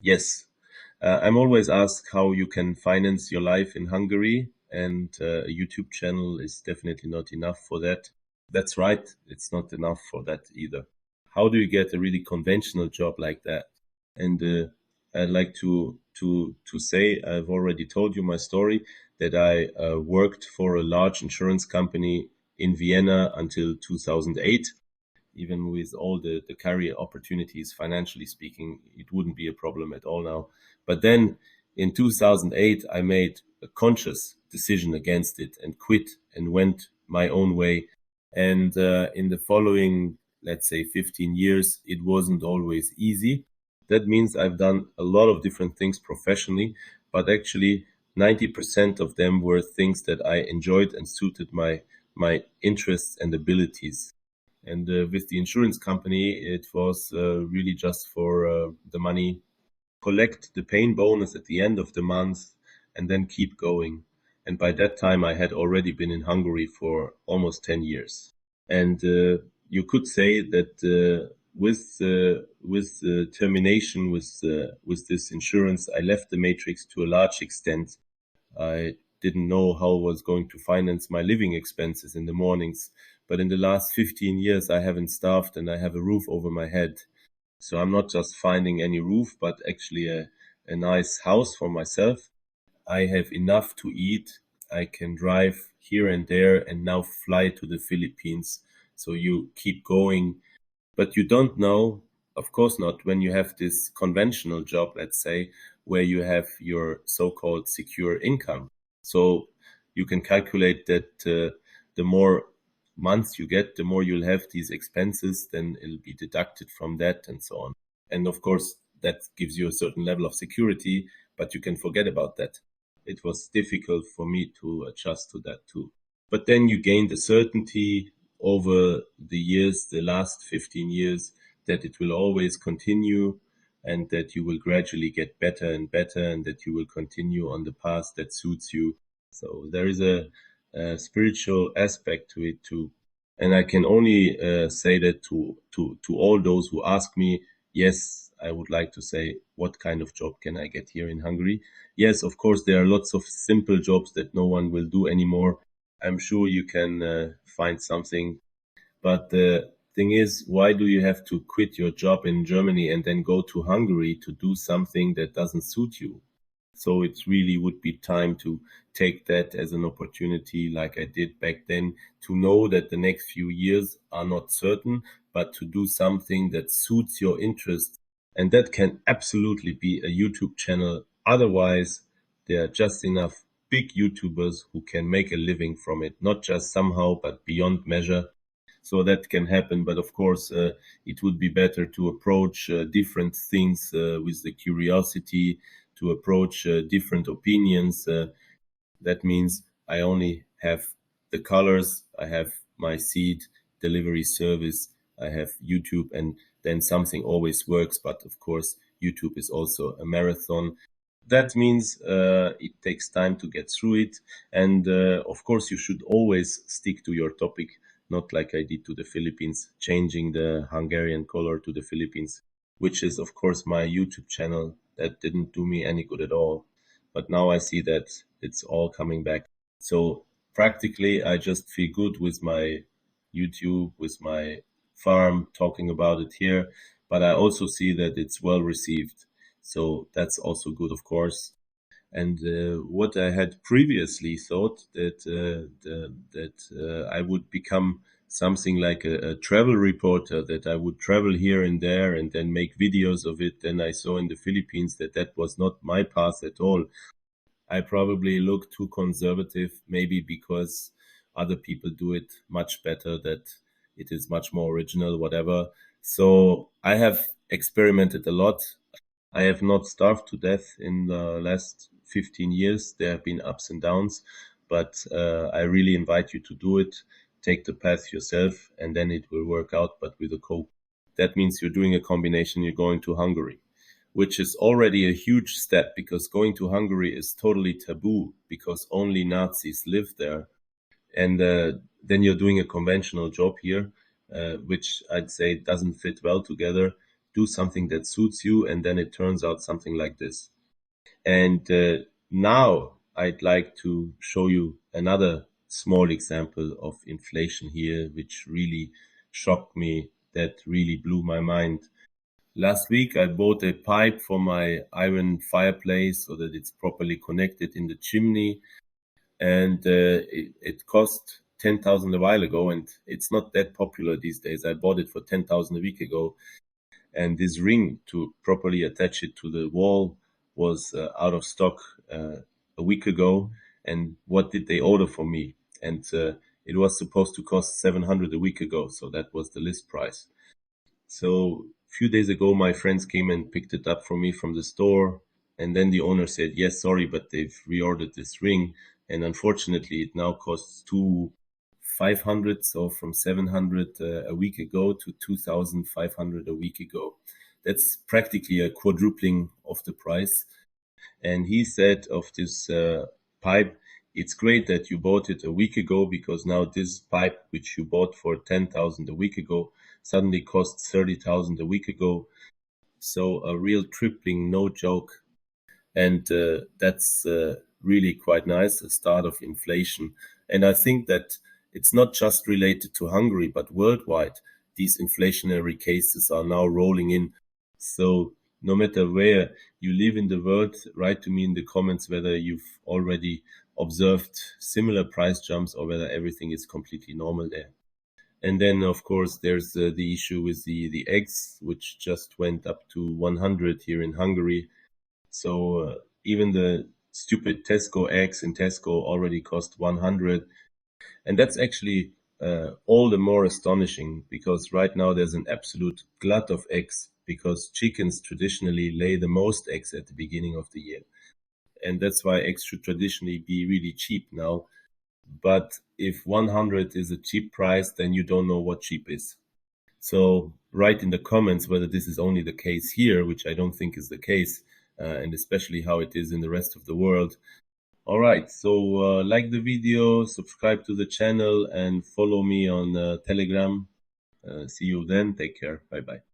Yes, I'm always asked how you can finance your life in Hungary, and a YouTube channel is definitely not enough for that. That's right, it's not enough for that either. How do you get a really conventional job like that? And I'd like to say I've already told you my story that I worked for a large insurance company in Vienna until 2008. Even with all the career opportunities, financially speaking, it wouldn't be a problem at all now. But then in 2008, I made a conscious decision against it and quit and went my own way. And in the following, let's say, 15 years, it wasn't always easy. That means I've done a lot of different things professionally, but actually 90% of them were things that I enjoyed and suited my interests and abilities. And with the insurance company, it was really just for the money, collect the pain bonus at the end of the month, and then keep going. And by that time, I had already been in Hungary for almost 10 years. And you could say that with termination with this insurance, I left the matrix to a large extent. I didn't know how I was going to finance my living expenses in the mornings. But in the last 15 years, I haven't starved and I have a roof over my head. So I'm not just finding any roof, but actually a nice house for myself. I have enough to eat. I can drive here and there and now fly to the Philippines. So you keep going, but you don't know, of course not, when you have this conventional job, let's say, where you have your so-called secure income. So you can calculate that the more months you get, the more you'll have these expenses, then it'll be deducted from that and so on. And of course, that gives you a certain level of security, but you can forget about that. It was difficult for me to adjust to that too. But then you gain the certainty over the years, the last 15 years, that it will always continue and that you will gradually get better and better and that you will continue on the path that suits you. So there is a spiritual aspect to it too. And I can only say that to all those who ask me, yes, I would like to say, what kind of job can I get here in Hungary? Yes, of course, there are lots of simple jobs that no one will do anymore. I'm sure you can find something. But the thing is, why do you have to quit your job in Germany and then go to Hungary to do something that doesn't suit you? So it really would be time to take that as an opportunity, like I did back then, to know that the next few years are not certain, but to do something that suits your interest. And that can absolutely be a YouTube channel. Otherwise, there are just enough big YouTubers who can make a living from it, not just somehow, but beyond measure. So that can happen. But of course, it would be better to approach different things with the curiosity, to approach different opinions. That means I only have the colors, I have my seed delivery service, I have YouTube, and then something always works. But of course, YouTube is also a marathon. That means it takes time to get through it. And of course, you should always stick to your topic, not like I did to the Philippines, changing the Hungarian color to the Philippines, which is, of course, my YouTube channel. That didn't do me any good at all. But now I see that it's all coming back. So practically, I just feel good with my YouTube, with my farm, talking about it here. But I also see that it's well received. So that's also good, of course. And what I had previously thought that I would become something like a travel reporter, that I would travel here and there and then make videos of it. Then I saw in the Philippines that that was not my path at all. I probably look too conservative, maybe because other people do it much better, that it is much more original, whatever. So I have experimented a lot. I have not starved to death in the last 15 years. There have been ups and downs, but I really invite you to do it. Take the path yourself, and then it will work out, but with a cope. That means you're doing a combination, you're going to Hungary, which is already a huge step because going to Hungary is totally taboo because only Nazis live there. And then you're doing a conventional job here, which I'd say doesn't fit well together. do something that suits you, and then it turns out something like this. And now I'd like to show you another small example of inflation here, which really shocked me, that really blew my mind. Last week, I bought a pipe for my iron fireplace so that it's properly connected in the chimney, and it cost 10,000 a while ago, and it's not that popular these days. I bought it for 10,000 a week ago, and this ring to properly attach it to the wall was out of stock a week ago. And what did they order for me? And it was supposed to cost 700 a week ago, so that was the list price. So a few days ago, my friends came and picked it up for me from the store. And then the owner said, yes, sorry, but they've reordered this ring. And unfortunately, it now costs 2,500. So from 700 a week ago to 2,500 a week ago. That's practically a quadrupling of the price. And he said of this pipe, it's great that you bought it a week ago, because now this pipe, which you bought for 10,000 a week ago, suddenly costs 30,000 a week ago. So a real tripling, no joke. And that's really quite nice, a start of inflation. And I think that it's not just related to Hungary, but worldwide. These inflationary cases are now rolling in. So no matter where you live in the world, write to me in the comments whether you've already observed similar price jumps or whether everything is completely normal there. And then, of course, there's the issue with the eggs, which just went up to 100 here in Hungary. So even the stupid Tesco eggs in Tesco already cost 100. And that's actually all the more astonishing, because right now there's an absolute glut of eggs, because chickens traditionally lay the most eggs at the beginning of the year. And that's why eggs should traditionally be really cheap now. But if 100 is a cheap price, then you don't know what cheap is. So write in the comments whether this is only the case here, which I don't think is the case, and especially how it is in the rest of the world. All right, so like the video, subscribe to the channel, and follow me on Telegram. See you then. Take care. Bye bye.